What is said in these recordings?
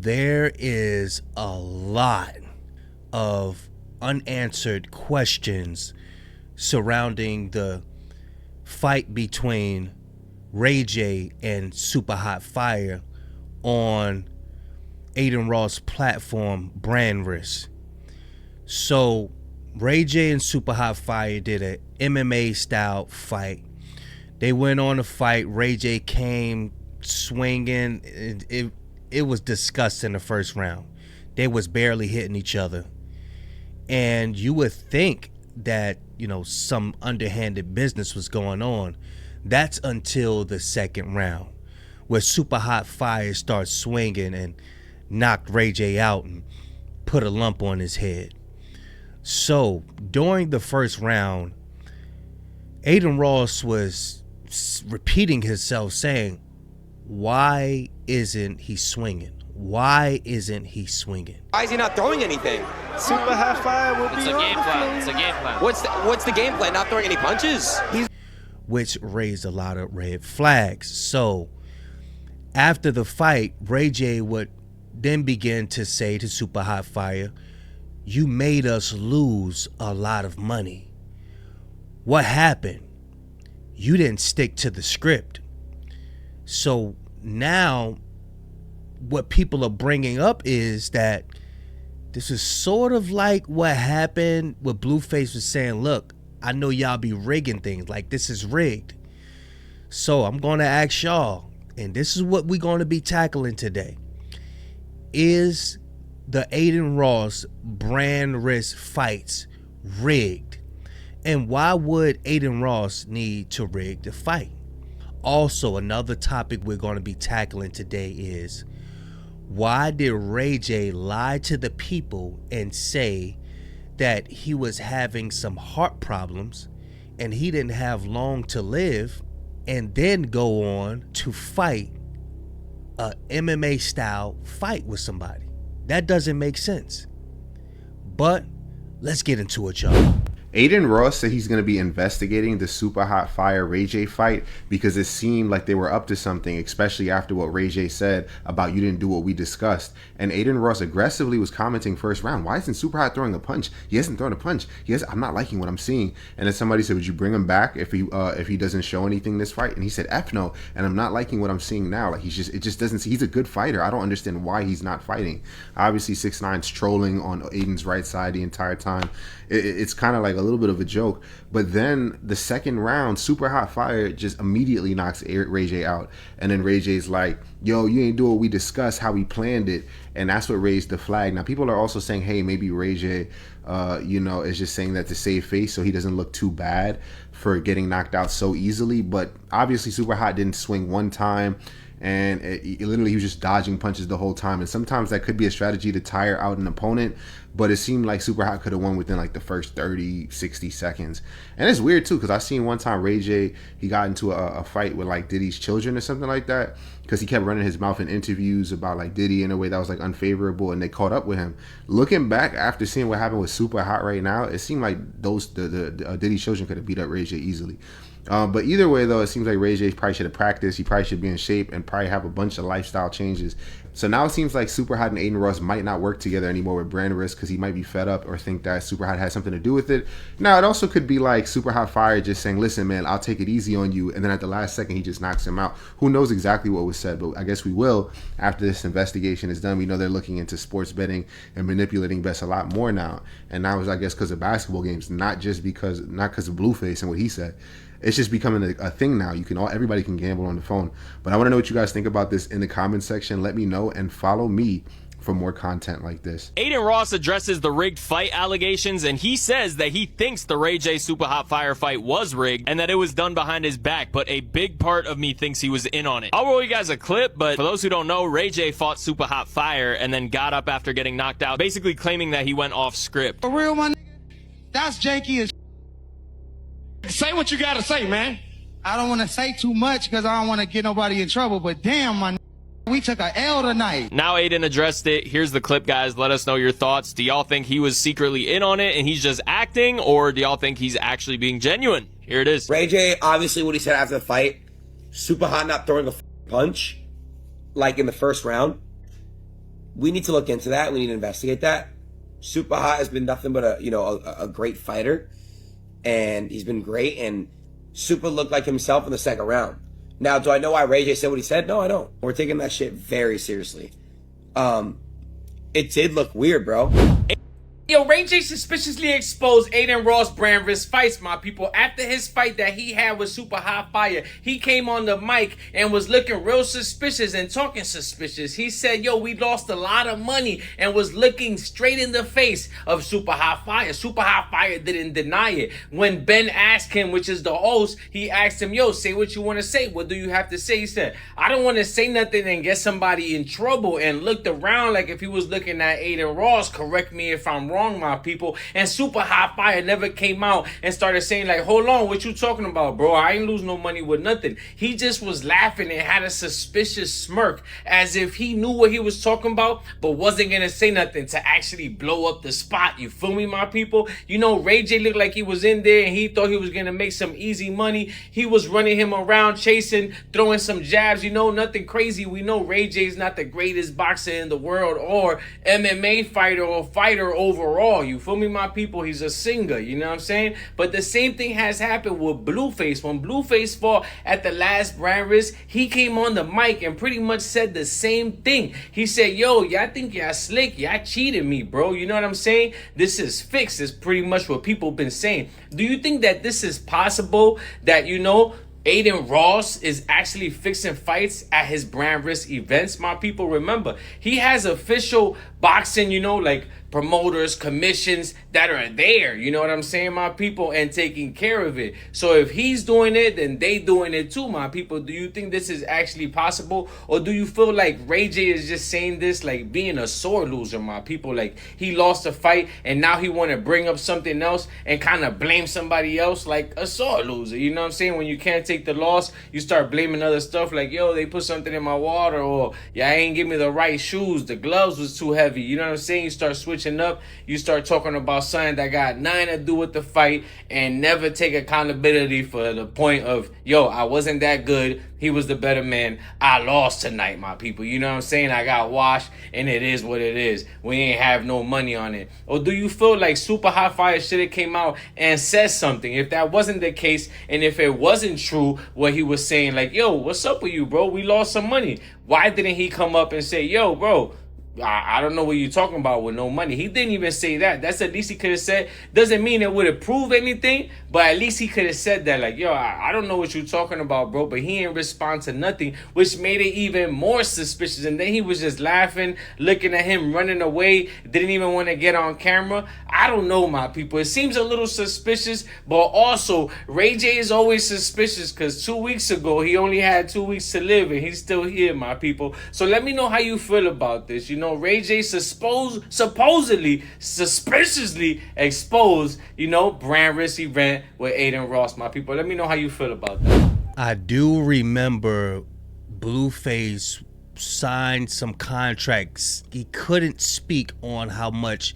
there is a lot of unanswered questions surrounding the fight between Ray J and Super Hot Fire on Adin Ross' platform Brand Risk. So Ray J and Super Hot Fire did an MMA style fight. They went on a fight. Ray J came swinging. It was disgusting the first round. They was barely hitting each other. And you would think that, some underhanded business was going on. That's until the second round, where Super Hot Fire starts swinging and knocked Ray J out and put a lump on his head. So during the first round, Adin Ross was repeating himself, saying, why isn't he swinging? Why isn't he swinging? Why is he not throwing anything? Super Hot Fire will be It's a game plan. It's a game plan. What's the game plan? Not throwing any punches? Which raised a lot of red flags. So after the fight, Ray J would then begin to say to Super Hot Fire, you made us lose a lot of money. What happened? You didn't stick to the script. So now what people are bringing up is that this is sort of like what happened with Blueface was saying, look, I know y'all be rigging things, like this is rigged. So I'm going to ask y'all, and this is what we're going to be tackling today. Is the Adin Ross Brand Risk fights rigged? And why would Adin Ross need to rig the fight? Also, another topic we're going to be tackling today is, why did Ray J lie to the people and say that he was having some heart problems and he didn't have long to live, and then go on to fight a MMA style fight with somebody? That doesn't make sense. But let's get into it, y'all. Adin Ross said he's going to be investigating the Super Hot Fire Ray J fight because it seemed like they were up to something, especially after what Ray J said about you didn't do what we discussed. And Adin Ross aggressively was commenting first round, why isn't Super Hot throwing a punch? He hasn't thrown a punch. I'm not liking what I'm seeing. And then somebody said, would you bring him back if he doesn't show anything this fight? And he said, F no, and I'm not liking what I'm seeing now. Like, he's a good fighter. I don't understand why he's not fighting. Obviously 6ix9ine's trolling on Adin's right side the entire time. It's kind of like a little bit of a joke. But then the second round, Super Hot Fire just immediately knocks Ray J out. And then Ray J's like, yo, you ain't do what we discussed, how we planned it. And that's what raised the flag. Now, people are also saying, hey, maybe Ray J, is just saying that to save face so he doesn't look too bad for getting knocked out so easily. But obviously, Super Hot didn't swing one time. And literally he was just dodging punches the whole time. And sometimes that could be a strategy to tire out an opponent, but it seemed like Super Hot could have won within like the first 30, 60 seconds. And it's weird too, because I seen one time Ray J, he got into a fight with like Diddy's children or something like that, because he kept running his mouth in interviews about like Diddy in a way that was like unfavorable, and they caught up with him. Looking back after seeing what happened with Super Hot right now, it seemed like the Diddy's children could have beat up Ray J easily. But either way, though, it seems like Ray J probably should have practiced. He probably should be in shape and probably have a bunch of lifestyle changes. So now it seems like Super Hot and Adin Ross might not work together anymore with Brand Risk, because he might be fed up or think that Super Hot has something to do with it. Now, it also could be like Super Hot Fire just saying, listen, man, I'll take it easy on you. And then at the last second, he just knocks him out. Who knows exactly what was said, but I guess we will after this investigation is done. We know they're looking into sports betting and manipulating bets a lot more now. And now it's, I guess, because of basketball games, not because of Blueface and what he said. It's just becoming a thing now. Everybody can gamble on the phone. But I want to know what you guys think about this in the comment section. Let me know and follow me for more content like this. Adin Ross addresses the rigged fight allegations, and he says that he thinks the Ray J Super Hot Fire fight was rigged and that it was done behind his back, but a big part of me thinks he was in on it. I'll roll you guys a clip, but for those who don't know, Ray J fought Super Hot Fire and then got up after getting knocked out, basically claiming that he went off script. For real, my nigga, that's janky as Say what you gotta say, man. I don't want to say too much because I don't want to get nobody in trouble, but damn, my nigga, we took a L tonight. Now Adin addressed it. Here's the clip, guys. Let us know your thoughts. Do y'all think he was secretly in on it and he's just acting, or do y'all think he's actually being genuine? Here it is. Ray J, obviously what he said after the fight, Super Hot not throwing a punch, like in the first round. we need to look into that. We need to investigate that. Super Hot has been nothing but a great fighter, and he's been great. And Super looked like himself in the second round. Now, do I know why Ray J said what he said? No, I don't. We're taking that shit very seriously. It did look weird, bro. Yo, Ray J suspiciously exposed Adin Ross brand risk fights, my people. After his fight that he had with Super Hot Fire, he came on the mic and was looking real suspicious and talking suspicious. He said, yo, we lost a lot of money, and was looking straight in the face of Super Hot Fire. Super Hot Fire didn't deny it. When Ben asked him, which is the host, he asked him, yo, say what you want to say. What do you have to say? He said, I don't want to say nothing and get somebody in trouble, and looked around like if he was looking at Adin Ross. Correct me if I'm wrong, my people. And Super Hot Fire never came out and started saying like, hold on, what you talking about, bro? I ain't lose no money with nothing. He just was laughing and had a suspicious smirk as if he knew what he was talking about, but wasn't gonna say nothing to actually blow up the spot. You feel me, my people? You know, Ray J looked like he was in there and he thought he was gonna make some easy money. He was running him around, chasing, throwing some jabs, you know, nothing crazy. We know Ray J's not the greatest boxer in the world or MMA fighter or fighter overall. You feel me, my people? He's a singer, you know what I'm saying? But the same thing has happened with Blueface. When Blueface fought at the last brand risk, he came on the mic and pretty much said the same thing. He said, yo, y'all think y'all slick? Y'all cheated me, bro. You know what I'm saying? This is fixed. It's pretty much what people been saying. Do you think that this is possible, that, you know, Adin Ross is actually fixing fights at his brand risk events? My people, remember, he has official boxing, you know, like promoters, commissions that are there, you know what I'm saying, my people, and taking care of it. So if he's doing it, then they doing it too, my people. Do you think this is actually possible, or do you feel like Ray J is just saying this like being a sore loser, my people? Like he lost a fight and now he want to bring up something else and kind of blame somebody else like a sore loser, you know what I'm saying? When you can't take the loss, you start blaming other stuff like, yo, they put something in my water, or yeah, I ain't give me the right shoes, the gloves was too heavy, you know what I'm saying? You start switching up, you start talking about something that got nothing to do with the fight and never take accountability for the point of, yo, I wasn't that good, he was the better man, I lost tonight, my people, you know what I'm saying? I got washed and it is what it is. We ain't have no money on it. Or do you feel like Super Hot Fire should have came out and said something? If that wasn't the case, and if it wasn't true what he was saying, like, yo, what's up with you, bro? We lost some money. Why didn't he come up and say, yo, bro, I don't know what you're talking about with no money? He didn't even say that. That's the least he could have said. Doesn't mean it would have proved anything, but at least he could have said that. Like, yo, I don't know what you're talking about, bro. But he didn't respond to nothing, which made it even more suspicious. And then he was just laughing, looking at him, running away. Didn't even want to get on camera. I don't know, my people. It seems a little suspicious, but also Ray J is always suspicious because 2 weeks ago, he only had 2 weeks to live and he's still here, my people. So let me know how you feel about this. You know, Ray J supposedly, suspiciously exposed, you know, brand risk event with Adin Ross, my people. Let me know how you feel about that. I do remember Blueface signed some contracts. He couldn't speak on how much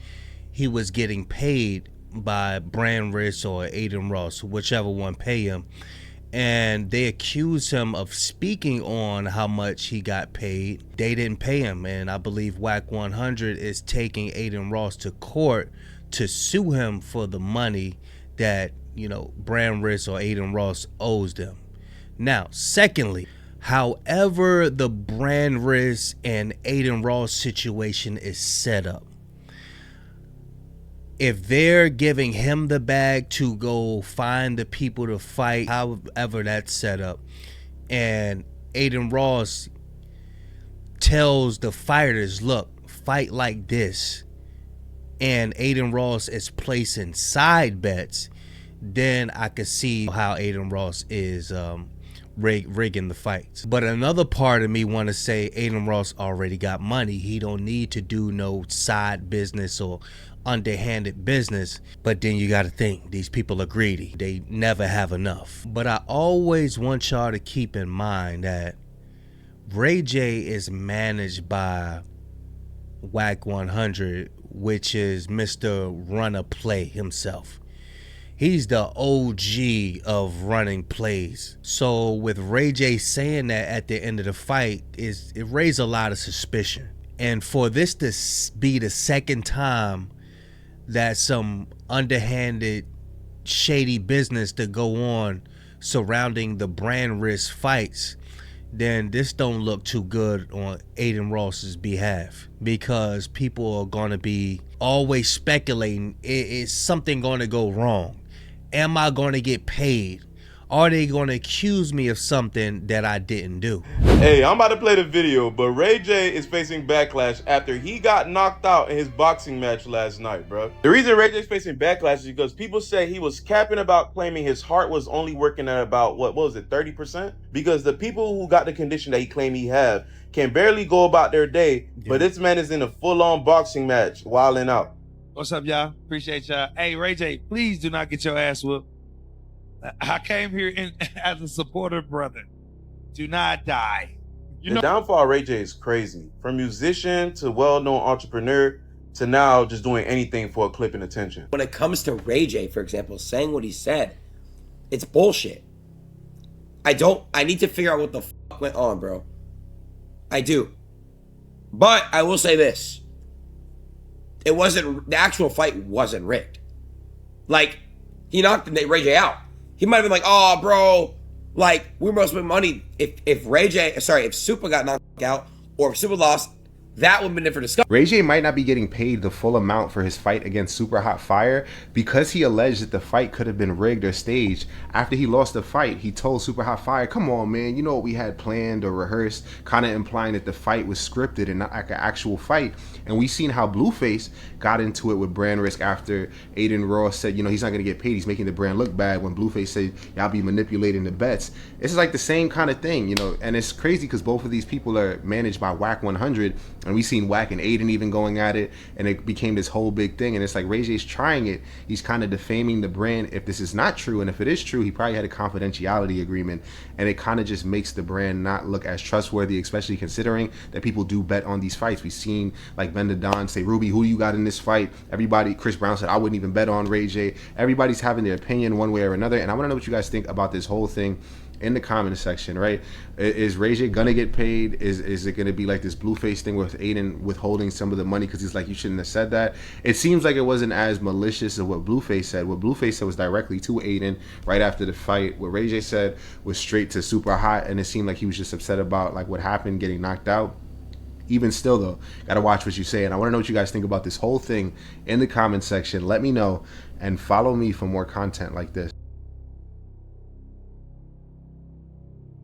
he was getting paid by brand risk or Adin Ross, whichever one pay him. And they accused him of speaking on how much he got paid. They didn't pay him, and I believe WAC 100 is taking Adin Ross to court to sue him for the money that, you know, brand risk or Adin Ross owes them. Now, secondly, however the brand risk and Adin Ross situation is set up, if they're giving him the bag to go find the people to fight, however that's set up, and Adin Ross tells the fighters, look, fight like this, and Adin Ross is placing side bets, then I could see how Adin Ross is rigging the fights. But another part of me want to say Adin Ross already got money. He don't need to do no side business or underhanded business. But then you got to think, these people are greedy. They never have enough. But I always want y'all to keep in mind that Ray J is managed by WAC 100, which is Mr. Runner Play himself. He's the OG of running plays. So with Ray J saying that at the end of the fight, it raised a lot of suspicion. And for this to be the second time that some underhanded, shady business to go on surrounding the brand risk fights, then this don't look too good on Adin Ross's behalf, because people are going to be always speculating, is something going to go wrong? Am I going to get paid? Are they going to accuse me of something that I didn't do? Hey, I'm about to play the video, but Ray J is facing backlash after he got knocked out in his boxing match last night, bro. The reason Ray J is facing backlash is because people say he was capping about claiming his heart was only working at about, what was it, 30%? Because the people who got the condition that he claimed he have can barely go about their day, but this man is in a full-on boxing match, wilding out. What's up, y'all? Appreciate y'all. Hey, Ray J, please do not get your ass whooped. I came here as a supporter brother. Do not die. The downfall of Ray J is crazy. From musician to well-known entrepreneur to now just doing anything for a clip and attention. When it comes to Ray J, for example, saying what he said, it's bullshit. I need to figure out what the fuck went on, bro. I do. But I will say this. The actual fight wasn't rigged. Like, he knocked Ray J out. He might have been like, oh, bro, like, we must win money. If Super got knocked out or if Super lost, that would have been different discussion. Ray J might not be getting paid the full amount for his fight against Super Hot Fire because he alleged that the fight could have been rigged or staged. After he lost the fight, he told Super Hot Fire, come on, man, you know what we had planned or rehearsed, kind of implying that the fight was scripted and not like an actual fight. And we seen how Blueface got into it with brand risk after Adin Ross said, you know, he's not going to get paid. He's making the brand look bad, when Blueface said, y'all be manipulating the bets. This is like the same kind of thing, you know, and it's crazy because both of these people are managed by Whack 100. And we seen Whack and Adin even going at it, and it became this whole big thing. And it's like Ray J's trying it. He's kind of defaming the brand if this is not true. And if it is true, he probably had a confidentiality agreement. And it kind of just makes the brand not look as trustworthy, especially considering that people do bet on these fights. We've seen like Benda Don say, Ruby, who you got in this fight? Everybody, Chris Brown said, I wouldn't even bet on Ray J. Everybody's having their opinion one way or another. And I want to know what you guys think about this whole thing in the comment section, right? Is Ray J gonna get paid? Is it gonna be like this Blueface thing with Adin withholding some of the money because he's like, you shouldn't have said that? It seems like it wasn't as malicious as what Blueface said. What Blueface said was directly to Adin right after the fight. What Ray J said was straight to Super Hot, and it seemed like he was just upset about like what happened, getting knocked out. Even still though, gotta watch what you say. And I want to know what you guys think about this whole thing in the comment section. Let me know and follow me for more content like this.